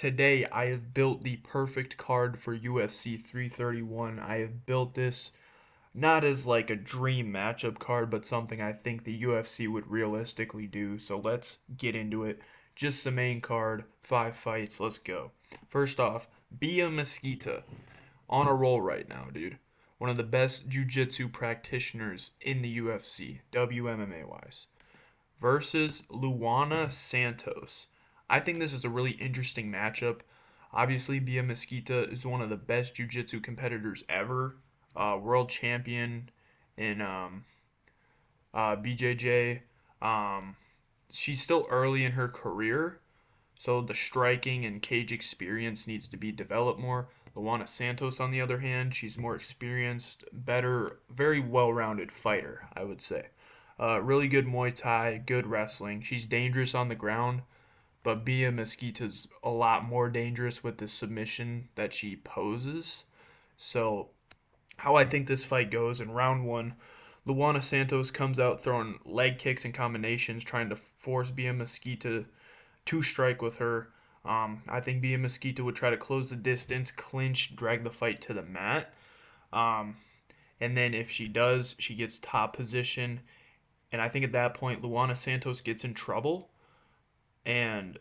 today I have built the perfect card for UFC 331. I have built this not as like a dream matchup card, but something I think the UFC would realistically do. So let's get into it. Just the main card, 5 fights, let's go. First off, Bia Mesquita on a roll right now, dude. One of the best jiu-jitsu practitioners in the UFC, WMMA wise, versus Luana Santos. I think this is a really interesting matchup. Obviously, Bia Mesquita is one of the best jiu-jitsu competitors ever. World champion in BJJ. Um, she's still early in her career, so the striking and cage experience needs to be developed more. Luana Santos, on the other hand, she's more experienced, better, very well-rounded fighter, I would say. Really good Muay Thai, good wrestling. She's dangerous on the ground, but Bia Mesquita's a lot more dangerous with the submission that she poses. So, how I think this fight goes in round one, Luana Santos comes out throwing leg kicks and combinations, trying to force Bia Mesquita to strike with her. I think Bia Mesquita would try to close the distance, clinch, drag the fight to the mat. Um, and then if she does, she gets top position. And I think at that point, Luana Santos gets in trouble. And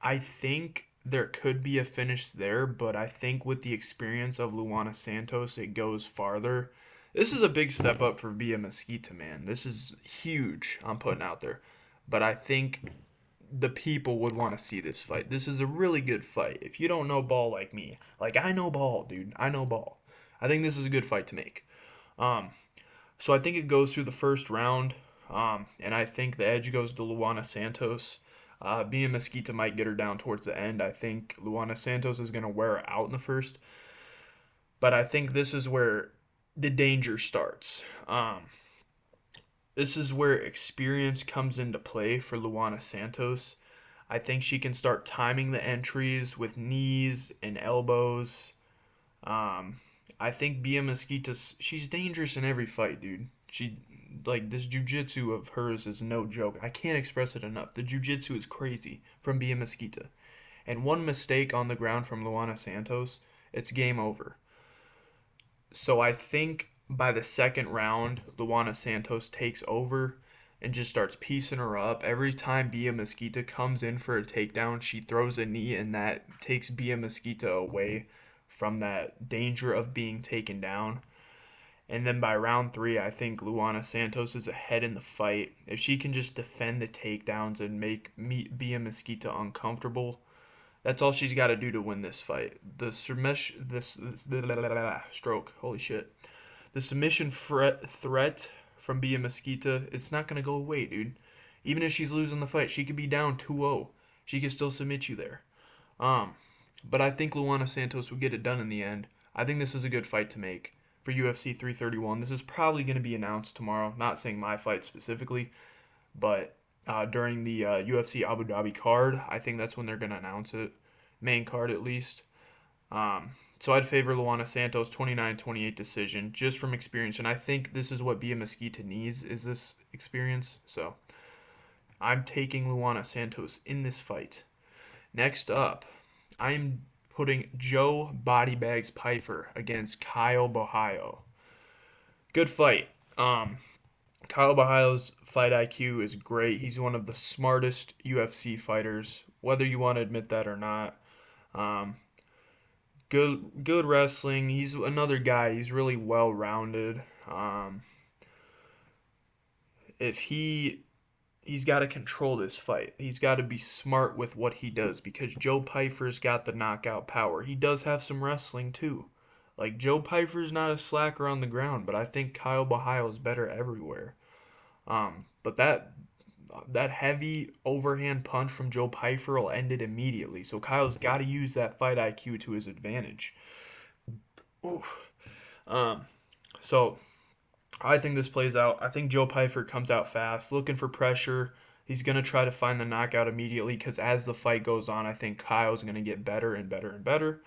I think there could be a finish there, but I think with the experience of Luana Santos, it goes farther. This is a big step up for Bia Mesquita, man. This is huge, I'm putting out there. But I think the people would want to see this fight. This is a really good fight. If you don't know ball like me, like I know ball, dude. I know ball. I think this is a good fight to make. Um, so I think it goes through the first round, and I think the edge goes to Luana Santos. Bia Mesquita might get her down towards the end. I think Luana Santos is going to wear her out in the first, but I think this is where the danger starts. This is where experience comes into play for Luana Santos. I think she can start timing the entries with knees and elbows. Um, I think Bia Mesquita's she's dangerous in every fight, dude. She like this jujitsu of hers is no joke. I can't express it enough. The jujitsu is crazy from Bia Mesquita. And one mistake on the ground from Luana Santos, it's game over. So I think by the second round, Luana Santos takes over and just starts piecing her up. Every time Bia Mesquita comes in for a takedown, she throws a knee, and that takes Bia Mesquita away from that danger of being taken down. And then by round three, I think Luana Santos is ahead in the fight. If she can just defend the takedowns and make Bia Mesquita uncomfortable, that's all she's got to do to win this fight. The submission, this stroke, holy shit. The submission threat from Bia Mesquita, it's not gonna go away, dude. Even if she's losing the fight, she could be down 2-0. She could still submit you there. Um, but I think Luana Santos will get it done in the end. I think this is a good fight to make for UFC 331. This is probably going to be announced tomorrow. Not saying my fight specifically, but during the UFC Abu Dhabi card, I think that's when they're going to announce it. Main card at least. So I'd favor Luana Santos 29-28 decision just from experience, and I think this is what Bia Mesquita needs is this experience. So I'm taking Luana Santos in this fight. Next up, I'm putting Joe Bodybags Piper against Kyle Bohio. Good fight. Kyle Bahio's fight IQ is great. He's one of the smartest UFC fighters, whether you want to admit that or not. Um, good wrestling. He's another guy. He's really well rounded. If he's got to control this fight. He's got to be smart with what he does because Joe Piper's got the knockout power. He does have some wrestling too. Like Joe Piper's not a slacker on the ground, but I think Kyle Bahio is better everywhere. But that heavy overhand punch from Joe Piper will end it immediately. So Kyle's got to use that fight IQ to his advantage. Oof. Um, so I think this plays out. I think Joe Piper comes out fast, looking for pressure. He's going to try to find the knockout immediately because as the fight goes on, I think Kyle's going to get better and better and better.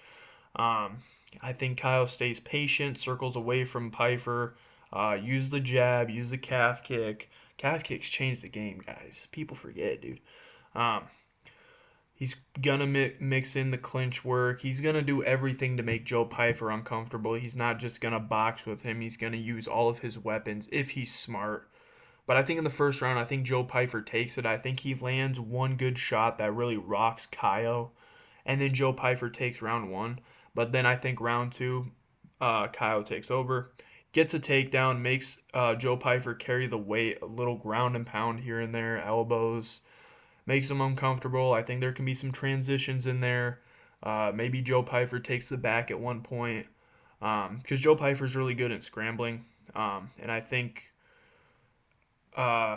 Um, I think Kyle stays patient, circles away from Piper, use the jab, use the calf kick. Calf kicks change the game, guys. People forget, dude. Um, He's gonna mix in the clinch work. He's gonna do everything to make Joe Pyfer uncomfortable. He's not just gonna box with him. He's gonna use all of his weapons if he's smart. But I think in the first round, I think Joe Pyfer takes it. I think he lands one good shot that really rocks Kyle, and then Joe Pyfer takes round one. But then I think round two, Kyle takes over, gets a takedown, makes Joe Pyfer carry the weight, a little ground and pound here and there, elbows, makes him uncomfortable. I think there can be some transitions in there. Maybe Joe Pyfer takes the back at one point because Joe Pyfer's really good at scrambling. And I think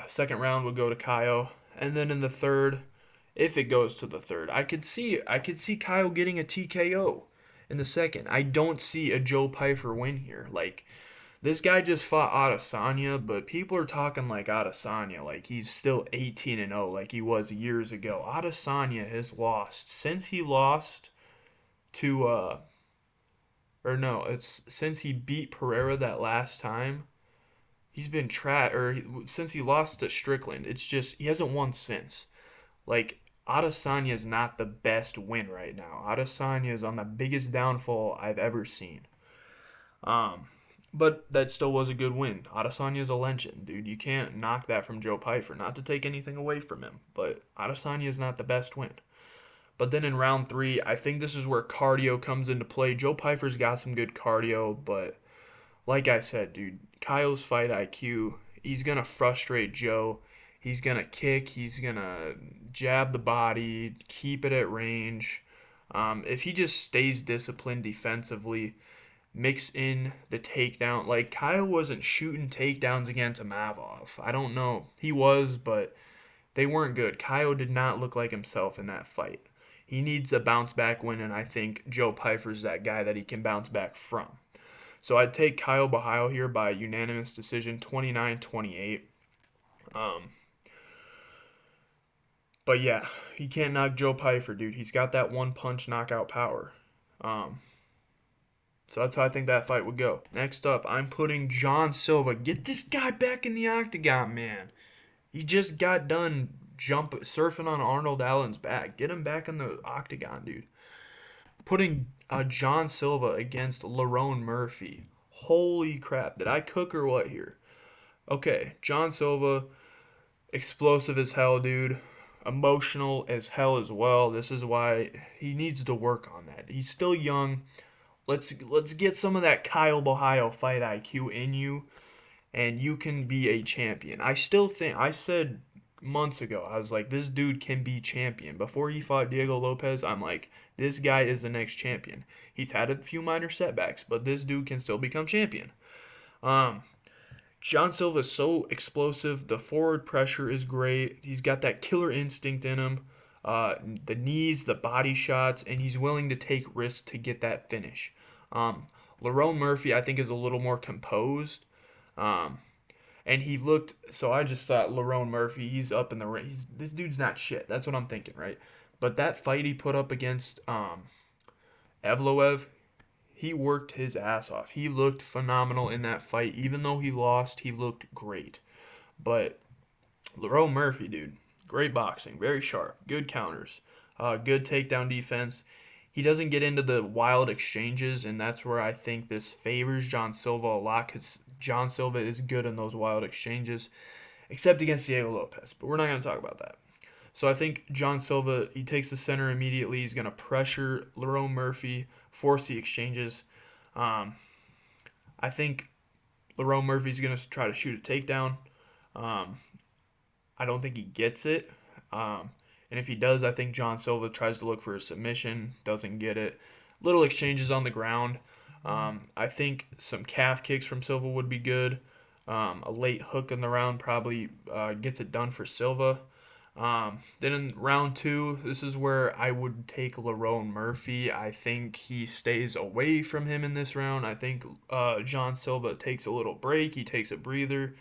second round would go to Kyle, and then in the third, if it goes to the third, I could see Kyle getting a TKO in the second. I don't see a Joe Pyfer win here. Like this guy just fought Adesanya, but people are talking like Adesanya, like he's still 18-0, like he was years ago. Adesanya has lost since he lost to or no, it's since he beat Pereira that last time. He's been since he lost to Strickland. It's just he hasn't won since. Like Adesanya is not the best win right now. Adesanya is on the biggest downfall I've ever seen. Um, but that still was a good win. Adesanya is a legend, dude. You can't knock that from Joe Pyfer. Not to take anything away from him, but Adesanya is not the best win. But then in round three, I think this is where cardio comes into play. Joe Pyfer's got some good cardio, but like I said, dude, Kyle's fight IQ, he's going to frustrate Joe. He's going to kick. He's going to jab the body, keep it at range. If he just stays disciplined defensively, mix in the takedown. Like, Kyle wasn't shooting takedowns against Mavov. I don't know. He was, but they weren't good. Kyle did not look like himself in that fight. He needs a bounce back win, and I think Joe Pyfer's that guy that he can bounce back from. So I'd take Kyle Bahio here by unanimous decision, 29-28. Um, but yeah, he can't knock Joe Pyfer, dude. He's got that one punch knockout power. Um, so that's how I think that fight would go. Next up, I'm putting John Silva. Get this guy back in the octagon, man. He just got done surfing on Arnold Allen's back. Get him back in the octagon, dude. Putting John Silva against Lerone Murphy. Holy crap. Did I cook or what here? Okay, John Silva, explosive as hell, dude. Emotional as hell as well. This is why he needs to work on that. He's still young. Let's get some of that Kyle Bahio fight IQ in you, and you can be a champion. I still think I said months ago, I was like, this dude can be champion. Before he fought Diego Lopez, I'm like, this guy is the next champion. He's had a few minor setbacks, but this dude can still become champion. Um, John Silva is so explosive. The forward pressure is great. He's got that killer instinct in him. The knees, the body shots, and he's willing to take risks to get that finish. Lerone Murphy, I think, is a little more composed. Um, and he looked, so I just thought Lerone Murphy, he's up in the ring. This dude's not shit. That's what I'm thinking, right? But that fight he put up against Evloev, he worked his ass off. He looked phenomenal in that fight. Even though he lost, he looked great. But Lerone Murphy, dude, great boxing, very sharp, good counters, good takedown defense. He doesn't get into the wild exchanges, and that's where I think this favors John Silva a lot, because John Silva is good in those wild exchanges, except against Diego Lopez. But we're not going to talk about that. So I think John Silva, he takes the center immediately. He's going to pressure Lerone Murphy, force the exchanges. I think Lerone Murphy's going to try to shoot a takedown. I don't think he gets it. And if he does, I think John Silva tries to look for a submission, doesn't get it. Little exchanges on the ground. I think some calf kicks from Silva would be good. A late hook in the round probably gets it done for Silva. Then in round two, this is where I would take Lerone Murphy. I think he stays away from him in this round. I think John Silva takes a little break. He takes a breather.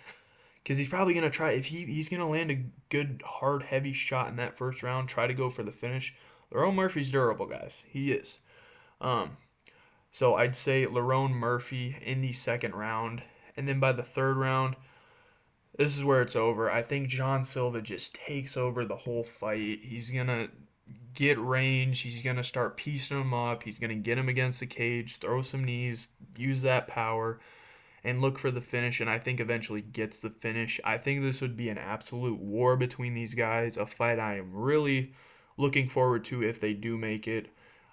Because he's probably going to try, if he's going to land a good, hard, heavy shot in that first round, try to go for the finish. Lerone Murphy's durable, guys. He is. So I'd say Lerone Murphy in the second round. And then by the third round, this is where it's over. I think John Silva just takes over the whole fight. He's going to get range. He's going to start piecing him up. He's going to get him against the cage, throw some knees, use that power, and look for the finish. And I think eventually gets the finish. I think this would be an absolute war between these guys, a fight I am really looking forward to if they do make it.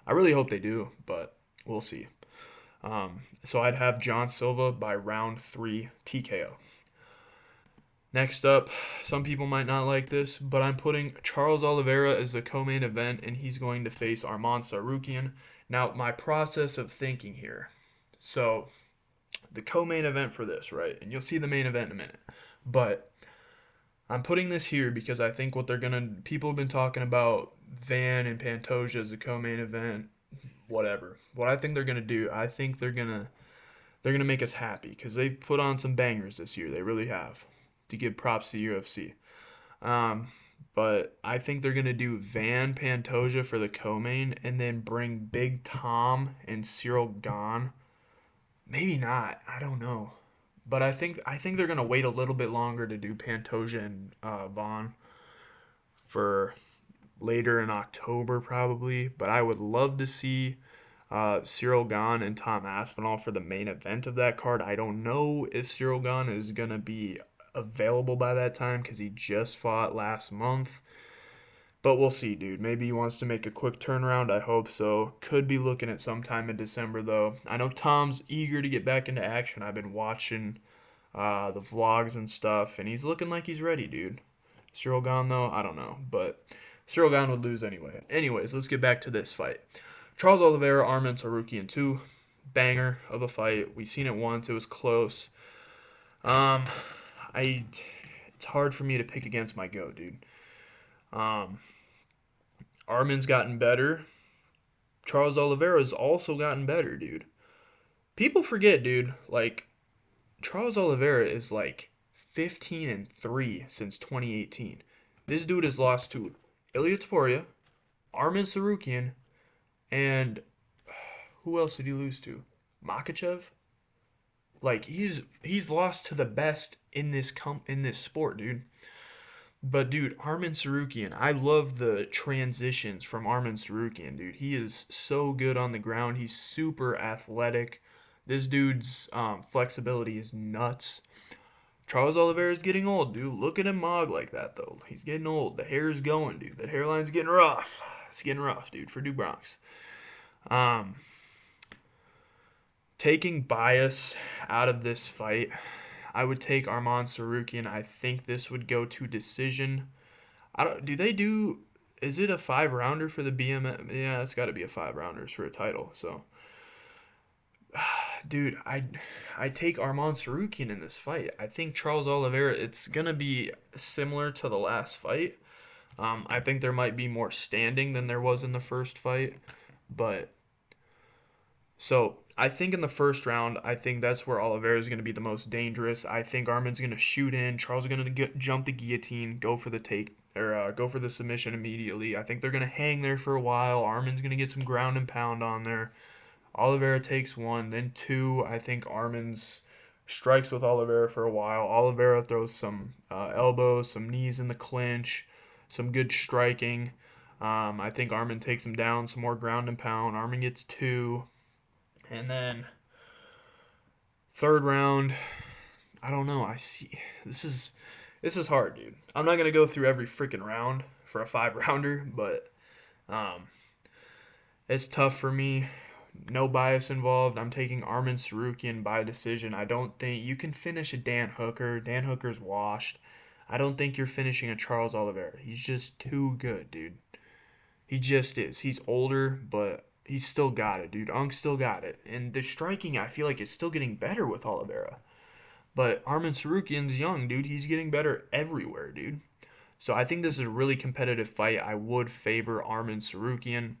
I really hope they do, but we'll see. So I'd have John Silva by round 3 TKO. Next up, some people might not like this, but I'm putting Charles Oliveira as the co-main event, and he's going to face Arman Tsarukyan. Now, my process of thinking here. So, the co-main event for this, right? And you'll see the main event in a minute. But I'm putting this here because I think what they're gonna people have been talking about Van and Pantoja as the co-main event, whatever. What I think they're gonna do, I think they're gonna make us happy because they've put on some bangers this year. They really have. To give props to UFC. Um, but I think they're gonna do Van Pantoja for the co-main and then bring Big Tom and Cyril Gahn. Maybe not. I don't know. But I think they're gonna wait a little bit longer to do Pantoja and Vaughn for later in October probably. But I would love to see Cyril Gahn and Tom Aspinall for the main event of that card. I don't know if Cyril Gahn is gonna be available by that time because he just fought last month. But we'll see, dude. Maybe he wants to make a quick turnaround. I hope so. Could be looking at sometime in December, though. I know Tom's eager to get back into action. I've been watching the vlogs and stuff, and he's looking like he's ready, dude. Cyril Gahn, though, I don't know. But Cyril Gahn would lose anyway. Anyways, let's get back to this fight. Charles Oliveira, Arman Tsarukyan 2. Banger of a fight. We seen it once. It was close. Um, it's hard for me to pick against my GOAT, dude. Um, Armin's gotten better. Charles Oliveira's also gotten better, dude. People forget, dude. Like Charles Oliveira is like 15-3 since 2018. This dude has lost to Ilia Topuria, Armin Tsarukyan, and who else did he lose to? Makachev. Like he's lost to the best in this sport, dude. But dude, Arman Tsarukyan, I love the transitions from Arman Tsarukyan, dude. He is so good on the ground. He's super athletic. This dude's flexibility is nuts. Charles Oliveira's getting old, dude. Look at him mog like that, though. He's getting old. The hair's going, dude. The hairline's getting rough. It's getting rough, dude, for Du Bronx. Um, Taking bias out of this fight, I would take Arman Tsarukyan. I think this would go to decision. I don't. Do they do? Is it a 5 rounder for the BMF? Yeah, it's got to be a 5 rounders for a title. So, dude, I take Arman Tsarukyan in this fight. I think Charles Oliveira. It's gonna be similar to the last fight. I think there might be more standing than there was in the first fight, but so I think in the first round, I think that's where Oliveira is going to be the most dangerous. I think Armin's going to shoot in. Charles is going to jump the guillotine, go for the take or go for the submission immediately. I think they're going to hang there for a while. Armin's going to get some ground and pound on there. Oliveira takes 1, then 2. I think Armin's strikes with Oliveira for a while. Oliveira throws some elbows, some knees in the clinch, some good striking. I think Armin takes him down, some more ground and pound. Armin gets 2. And then third round, I don't know. I see this is hard, dude. I'm not gonna go through every freaking round for a 5 rounder, but it's tough for me. No bias involved. I'm taking Arman Tsarukyan by decision. I don't think you can finish a Dan Hooker. Dan Hooker's washed. I don't think you're finishing a Charles Oliveira. He's just too good, dude. He just is. He's older, but he's still got it, dude. Unk still got it. And the striking, I feel like, is still getting better with Oliveira. But Arman Tsarukyan's young, dude. He's getting better everywhere, dude. So I think this is a really competitive fight. I would favor Arman Tsarukyan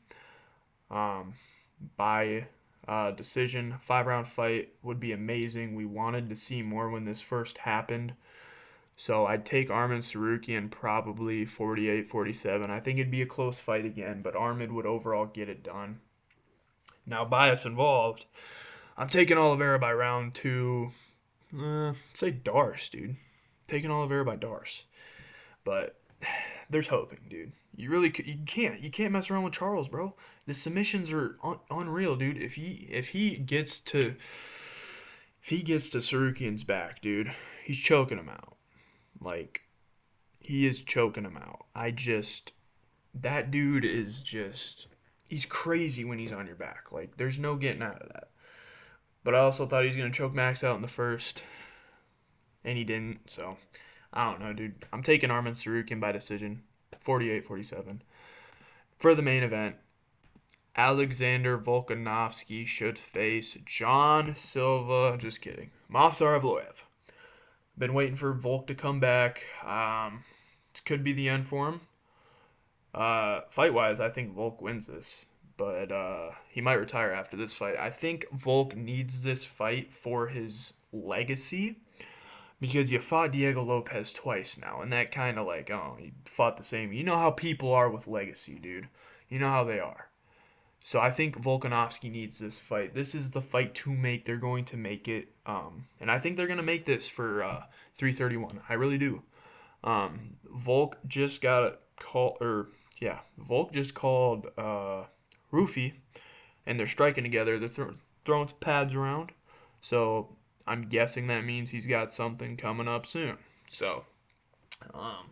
by decision. 5 round fight would be amazing. We wanted to see more when this first happened. So I'd take Arman Tsarukyan probably 48-47. I think it'd be a close fight again, but Arman would overall get it done. Now, bias involved. I'm taking Oliveira by round 2. Say Darce, dude. Taking Oliveira by Darce. But there's hoping, dude. You can't mess around with Charles, bro. The submissions are unreal, dude. If he gets to Sarukian's back, dude, he's choking him out. Like he is choking him out. That dude is just he's crazy when he's on your back. Like there's no getting out of that. But I also thought he was gonna choke Max out in the first, and he didn't. So I don't know, dude. I'm taking Arman Sarukian by decision, 48-47. For the main event, Alexander Volkanovski should face John Silva. Just kidding. Movsar Evloev. Been waiting for Volk to come back. It could be the end for him. Fight wise, I think Volk wins this, but he might retire after this fight. I think Volk needs this fight for his legacy because you fought Diego Lopez twice now, and that kind of like, oh, you fought the same. You know how people are with legacy, dude. You know how they are. So I think Volkanovski needs this fight. This is the fight to make. They're going to make it, and I think they're going to make this for 331. I really do. Volk just got a call, or yeah, Volk just called Roofy, and they're striking together. They're throwing some pads around, so I'm guessing that means he's got something coming up soon. So, um,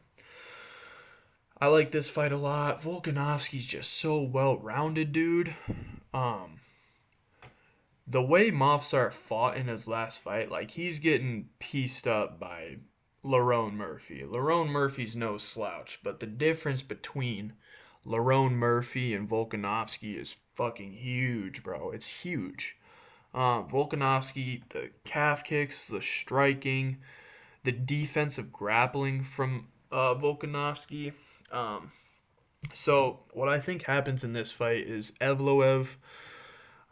I like this fight a lot. Volkanovski's just so well-rounded, dude. Um, the way Movsar fought in his last fight, like he's getting pieced up by Lerone Murphy. Lerone Murphy's no slouch, but the difference between Lerone Murphy and Volkanovski is fucking huge, bro. It's huge. Volkanovski, the calf kicks, the striking, the defensive grappling from Volkanovski. Um, so what I think happens in this fight is Evloev,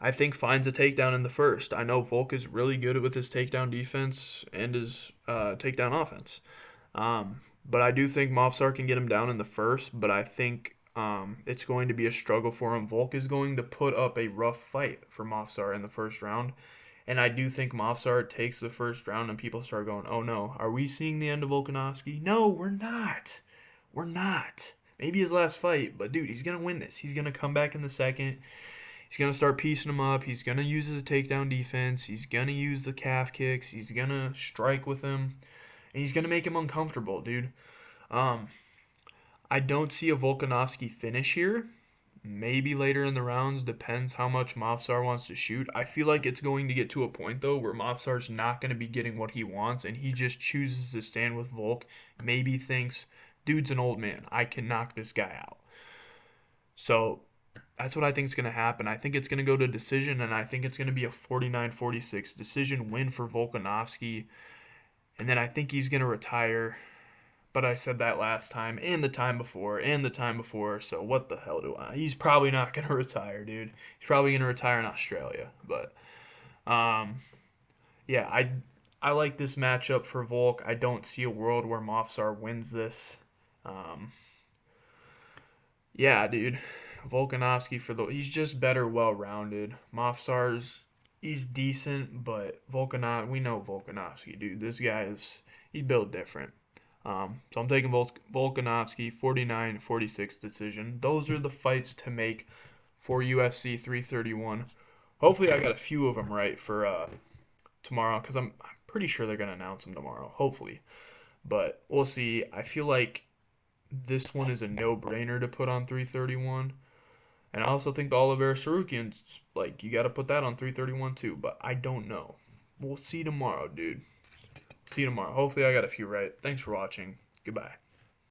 I think, finds a takedown in the first. I know Volk is really good with his takedown defense and his takedown offense. But I do think Movsar can get him down in the first, but I think it's going to be a struggle for him. Volk is going to put up a rough fight for Movsar in the first round. And I do think Movsar takes the first round and people start going, oh no, are we seeing the end of Volkanovski? No, we're not. We're not. Maybe his last fight, but dude, he's going to win this. He's going to come back in the second. He's going to start piecing him up. He's going to use his takedown defense. He's going to use the calf kicks. He's going to strike with him. And he's going to make him uncomfortable, dude. Um, I don't see a Volkanovski finish here. Maybe later in the rounds. Depends how much Movsar wants to shoot. I feel like it's going to get to a point, though, where Movsar's not going to be getting what he wants. And he just chooses to stand with Volk. Maybe thinks, dude's an old man. I can knock this guy out. So that's what I think is going to happen. I think it's going to go to decision, and I think it's going to be a 49-46 decision win for Volkanovski. And then I think he's going to retire. But I said that last time, and the time before, and the time before, so what the hell do I? He's probably not going to retire, dude. He's probably going to retire in Australia. But, yeah, I like this matchup for Volk. I don't see a world where Movsar wins this. Um, yeah, dude. Volkanovski he's just better, well-rounded. Mofsar's he's decent, but we know Volkanovski, dude. This guy he's built different. So I'm taking Volkanovski 49-46 decision. Those are the fights to make for UFC 331. Hopefully, I got a few of them right for tomorrow because I'm pretty sure they're gonna announce them tomorrow. Hopefully, but we'll see. I feel like this one is a no-brainer to put on 331. And I also think the Oliveira Sarukian's, like, you got to put that on 331 too, but I don't know. We'll see tomorrow, dude. See you tomorrow. Hopefully I got a few right. Thanks for watching. Goodbye.